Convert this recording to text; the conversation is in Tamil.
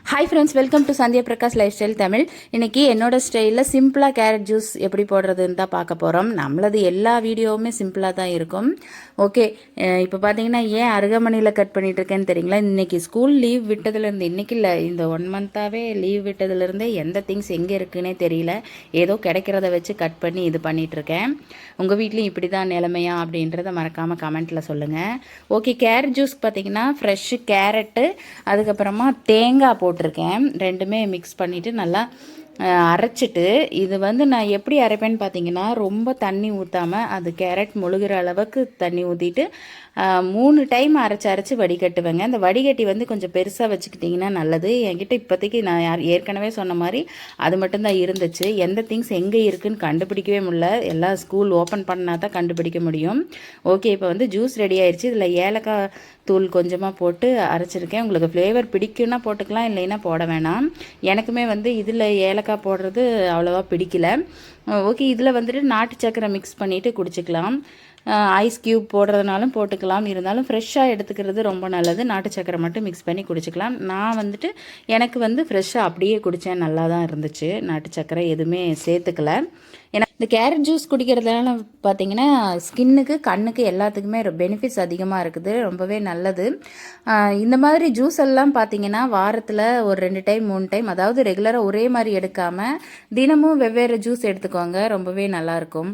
Hi friends, welcome to Sandhya Prakash life style Tamil. இன்றைக்கி என்னோடய ஸ்டைலில் சிம்பிளாக கேரட் ஜூஸ் எப்படி போடுறதுன்னு தான் பார்க்க போகிறோம். நம்மளது எல்லா வீடியோவுமே சிம்பிளாக தான் இருக்கும். ஓகே, இப்போ பார்த்தீங்கன்னா ஏன் அருகமனையில் கட் பண்ணிகிட்ருக்கேன்னு தெரியுங்களா? இன்றைக்கி ஸ்கூல் லீவ் விட்டதுலேருந்து, இன்றைக்கி இல்லை, இந்த 1 மந்த்தாகவே லீவ் விட்டதுலேருந்தே எந்த திங்ஸ் எங்கே இருக்குன்னே தெரியல. ஏதோ கிடைக்கிறத வச்சு கட் பண்ணி இது பண்ணிகிட்ருக்கேன். உங்கள் வீட்லேயும் இப்படி தான் நிலைமையா அப்படின்றத மறக்காமல் கமெண்ட்டில் சொல்லுங்கள். ஓகே, கேரட் ஜூஸ் பார்த்தீங்கன்னா ஃப்ரெஷ்ஷு கேரட்டு, அதுக்கப்புறமா தேங்காய் போட்டிருக்கேன். ரெண்டுமே மிக்ஸ் பண்ணிவிட்டு நல்லா அரைச்சிட்டு, இது வந்து நான் எப்படி அரைப்பேன்னு பார்த்தீங்கன்னா, ரொம்ப தண்ணி ஊற்றாமல் அது கேரட் முழுகிற அளவுக்கு தண்ணி ஊற்றிட்டு 3 டைம் அரைச்சி வடிகட்டுவேங்க. அந்த வடிகட்டி வந்து கொஞ்சம் பெருசாக வச்சுக்கிட்டிங்கன்னா நல்லது. என்கிட்ட இப்போதைக்கு நான் ஏற்கனவே சொன்ன மாதிரி அது மட்டும்தான் இருந்துச்சு. எந்த திங்ஸ் எங்கே இருக்குதுன்னு கண்டுபிடிக்கவே முடியல. எல்லாம் ஸ்கூல் ஓப்பன் பண்ணால் தான் கண்டுபிடிக்க முடியும். ஓகே, இப்போ வந்து ஜூஸ் ரெடி ஆயிடுச்சு. இதில் ஏலக்காய் தூள் கொஞ்சமாக போட்டு அரைச்சிருக்கேன். உங்களுக்கு ஃப்ளேவர் பிடிக்குன்னா போட்டுக்கலாம், இல்லைன்னா போட வேணாம். எனக்குமே வந்து இதில் ஏலக்காய் போடுறது அவ்வளோவா பிடிக்கல. ஓகே, இதில் வந்துட்டு நாட்டு சக்கரை மிக்ஸ் பண்ணிவிட்டு குடிச்சிக்கலாம். ஐஸ் க்யூப் போடுறதுனாலும் போட்டுக்கலாம். இருந்தாலும் ஃப்ரெஷ்ஷாக எடுத்துக்கிறது ரொம்ப நல்லது. நாட்டு சக்கரை மட்டும் மிக்ஸ் பண்ணி குடிச்சிக்கலாம். நான் வந்துட்டு எனக்கு வந்து ஃப்ரெஷ்ஷாக அப்படியே குடித்தேன், நல்லா தான் இருந்துச்சு. நாட்டு சக்கரை எதுவுமே சேர்த்துக்கல. ஏன்னா இந்த கேரட் ஜூஸ் குடிக்கிறதுனால பார்த்திங்கன்னா ஸ்கின்னுக்கு, கண்ணுக்கு எல்லாத்துக்குமே பெனிஃபிட்ஸ் அதிகமாக இருக்குது. ரொம்பவே நல்லது. இந்த மாதிரி ஜூஸ் எல்லாம் பார்த்திங்கன்னா வாரத்தில் ஒரு 2 டைம் 3 டைம், அதாவது ரெகுலராக ஒரே மாதிரி எடுக்காமல் தினமும் வெவ்வேறு ஜூஸ் எடுத்துக்கோங்க. ரொம்பவே நல்லாயிருக்கும்.